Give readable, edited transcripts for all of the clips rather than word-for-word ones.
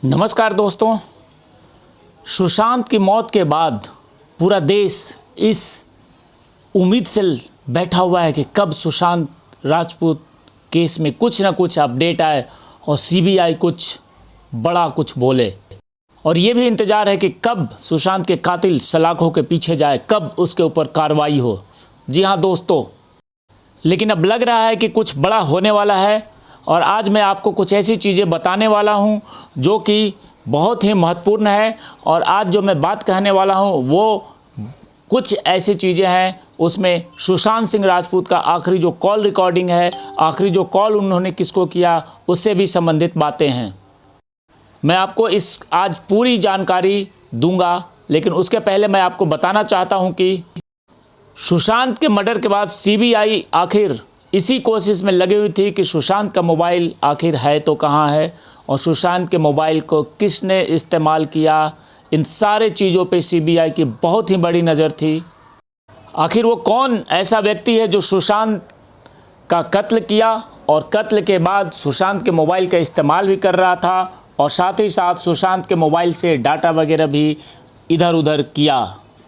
नमस्कार दोस्तों। सुशांत की मौत के बाद पूरा देश इस उम्मीद से बैठा हुआ है कि कब सुशांत राजपूत केस में कुछ ना कुछ अपडेट आए और सीबीआई कुछ बड़ा कुछ बोले। और ये भी इंतज़ार है कि कब सुशांत के कातिल सलाखों के पीछे जाए, कब उसके ऊपर कार्रवाई हो। जी हाँ दोस्तों, लेकिन अब लग रहा है कि कुछ बड़ा होने वाला है। और आज मैं आपको कुछ ऐसी चीज़ें बताने वाला हूँ जो कि बहुत ही महत्वपूर्ण है। और आज जो मैं बात कहने वाला हूँ वो कुछ ऐसी चीज़ें हैं, उसमें सुशांत सिंह राजपूत का आखिरी जो कॉल रिकॉर्डिंग है, आखिरी जो कॉल उन्होंने किसको किया, उससे भी संबंधित बातें हैं। मैं आपको इस आज पूरी जानकारी दूंगा, लेकिन उसके पहले मैं आपको बताना चाहता हूं कि सुशांत के मर्डर के बाद सीबीआई आखिर इसी कोशिश में लगी हुई थी कि सुशांत का मोबाइल आखिर है तो कहाँ है और सुशांत के मोबाइल को किसने इस्तेमाल किया। इन सारे चीज़ों पे सीबीआई की बहुत ही बड़ी नज़र थी। आखिर वो कौन ऐसा व्यक्ति है जो सुशांत का कत्ल किया और कत्ल के बाद सुशांत के मोबाइल का इस्तेमाल भी कर रहा था और साथ ही साथ सुशांत के मोबाइल से डाटा वगैरह भी इधर उधर किया।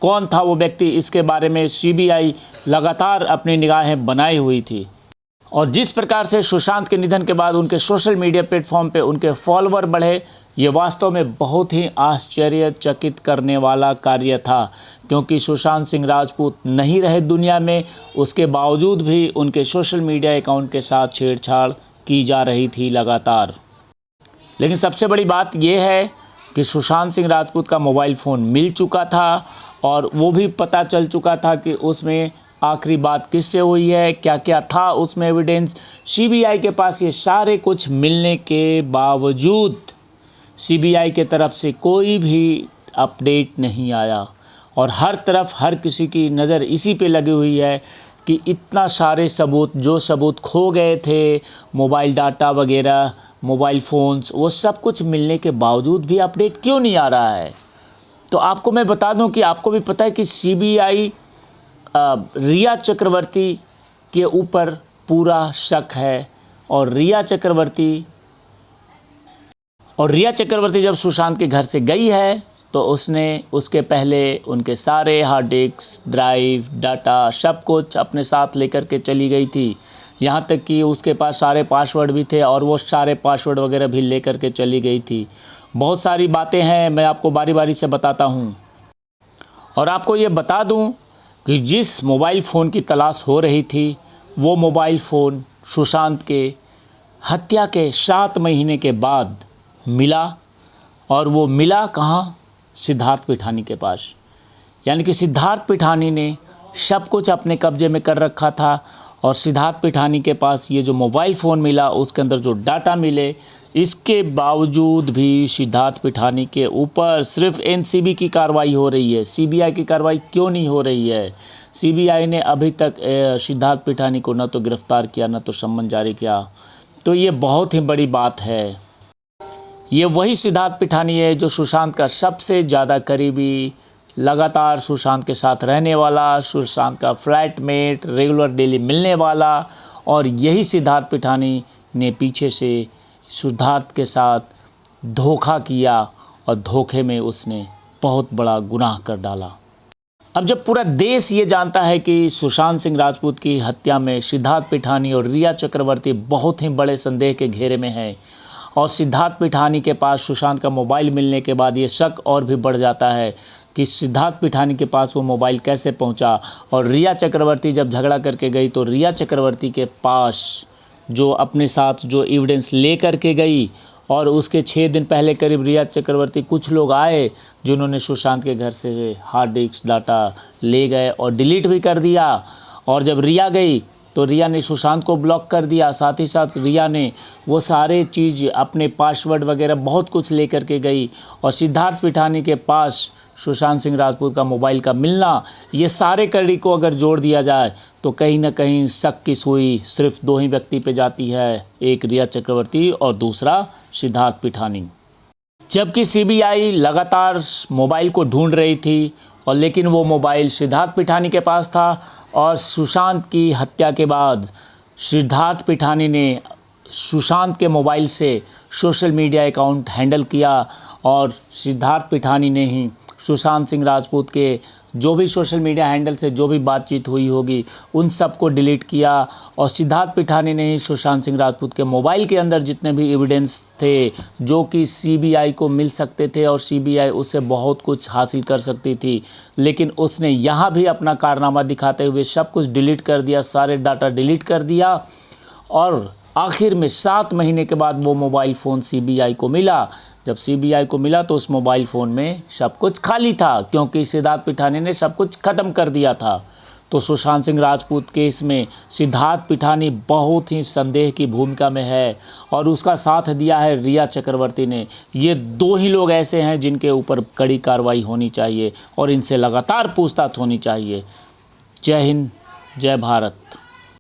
कौन था वो व्यक्ति, इसके बारे में सीबीआई लगातार अपनी निगाहें बनाई हुई थी। और जिस प्रकार से सुशांत के निधन के बाद उनके सोशल मीडिया प्लेटफॉर्म पे उनके फॉलोअर बढ़े, ये वास्तव में बहुत ही आश्चर्यचकित करने वाला कार्य था। क्योंकि सुशांत सिंह राजपूत नहीं रहे दुनिया में, उसके बावजूद भी उनके सोशल मीडिया अकाउंट के साथ छेड़छाड़ की जा रही थी लगातार। लेकिन सबसे बड़ी बात यह है कि सुशांत सिंह राजपूत का मोबाइल फ़ोन मिल चुका था और वो भी पता चल चुका था कि उसमें आखिरी बात किससे हुई है, क्या क्या था उसमें एविडेंस। सीबीआई के पास ये सारे कुछ मिलने के बावजूद सीबीआई के तरफ से कोई भी अपडेट नहीं आया और हर तरफ हर किसी की नज़र इसी पे लगी हुई है कि इतना सारे सबूत, जो सबूत खो गए थे, मोबाइल डाटा वगैरह, मोबाइल फ़ोन्स, वो सब कुछ मिलने के बावजूद भी अपडेट क्यों नहीं आ रहा है। तो आपको मैं बता दूं कि आपको भी पता है कि सीबीआई रिया चक्रवर्ती के ऊपर पूरा शक है। और रिया चक्रवर्ती जब सुशांत के घर से गई है तो उसने उसके पहले उनके सारे हार्ड डिस्क, ड्राइव, डाटा सब कुछ अपने साथ लेकर के चली गई थी। यहाँ तक कि उसके पास सारे पासवर्ड भी थे और वो सारे पासवर्ड वगैरह भी लेकर के चली गई थी। बहुत सारी बातें हैं, मैं आपको बारी बारी से बताता हूँ। और आपको ये बता दूँ कि जिस मोबाइल फ़ोन की तलाश हो रही थी, वो मोबाइल फ़ोन सुशांत के हत्या के 7 महीने के बाद मिला। और वो मिला कहाँ? सिद्धार्थ पिठानी के पास। यानी कि सिद्धार्थ पिठानी ने सब कुछ अपने कब्जे में कर रखा था और सिद्धार्थ पिठानी के पास ये जो मोबाइल फ़ोन मिला, उसके अंदर जो डाटा मिले, इसके बावजूद भी सिद्धार्थ पिठानी के ऊपर सिर्फ एनसीबी की कार्रवाई हो रही है। सीबीआई की कार्रवाई क्यों नहीं हो रही है? सीबीआई ने अभी तक सिद्धार्थ पिठानी को न तो गिरफ्तार किया, न तो सम्मन जारी किया। तो ये बहुत ही बड़ी बात है। ये वही सिद्धार्थ पिठानी है जो सुशांत का सबसे ज़्यादा करीबी, लगातार सुशांत के साथ रहने वाला, सुशांत का फ्लैटमेट, रेगुलर डेली मिलने वाला। और यही सिद्धार्थ पिठानी ने पीछे से सिद्धार्थ के साथ धोखा किया और धोखे में उसने बहुत बड़ा गुनाह कर डाला। अब जब पूरा देश ये जानता है कि सुशांत सिंह राजपूत की हत्या में सिद्धार्थ पिठानी और रिया चक्रवर्ती बहुत ही बड़े संदेह के घेरे में है और सिद्धार्थ पिठानी के पास सुशांत का मोबाइल मिलने के बाद ये शक और भी बढ़ जाता है कि सिद्धार्थ पिठानी के पास वो मोबाइल कैसे पहुंचा। और रिया चक्रवर्ती जब झगड़ा करके गई तो रिया चक्रवर्ती के पास जो अपने साथ जो एविडेंस ले करके गई, और उसके 6 दिन पहले करीब रिया चक्रवर्ती कुछ लोग आए जिन्होंने सुशांत के घर से हार्ड डिस्क, डाटा ले गए और डिलीट भी कर दिया। और जब रिया गई तो रिया ने सुशांत को ब्लॉक कर दिया। साथ ही साथ रिया ने वो सारे चीज़, अपने पासवर्ड वगैरह बहुत कुछ ले कर के गई। और सिद्धार्थ पिठानी के पास सुशांत सिंह राजपूत का मोबाइल का मिलना, ये सारे कड़ी को अगर जोड़ दिया जाए तो कहीं ना कहीं शक की सुई सिर्फ 2 ही व्यक्ति पे जाती है, एक रिया चक्रवर्ती और दूसरा सिद्धार्थ पिठानी। जबकि सीबीआई लगातार मोबाइल को ढूंढ रही थी और लेकिन वो मोबाइल सिद्धार्थ पिठानी के पास था। और सुशांत की हत्या के बाद सिद्धार्थ पिठानी ने सुशांत के मोबाइल से सोशल मीडिया अकाउंट हैंडल किया और सिद्धार्थ पिठानी ने ही सुशांत सिंह राजपूत के जो भी सोशल मीडिया हैंडल से जो भी बातचीत हुई होगी उन सब को डिलीट किया और सिद्धार्थ पिठानी ने ही सुशांत सिंह राजपूत के मोबाइल के अंदर जितने भी एविडेंस थे जो कि सीबीआई को मिल सकते थे और सीबीआई उससे बहुत कुछ हासिल कर सकती थी, लेकिन उसने यहाँ भी अपना कारनामा दिखाते हुए सब कुछ डिलीट कर दिया, सारे डाटा डिलीट कर दिया और आखिर में 7 महीने के बाद वो मोबाइल फ़ोन सीबीआई को मिला। जब सीबीआई को मिला तो उस मोबाइल फ़ोन में सब कुछ खाली था क्योंकि सिद्धार्थ पिठानी ने सब कुछ ख़त्म कर दिया था। तो सुशांत सिंह राजपूत केस में सिद्धार्थ पिठानी बहुत ही संदेह की भूमिका में है और उसका साथ दिया है रिया चक्रवर्ती ने। ये 2 ही लोग ऐसे हैं जिनके ऊपर कड़ी कार्रवाई होनी चाहिए और इनसे लगातार पूछताछ होनी चाहिए। जय हिंद, जय भारत।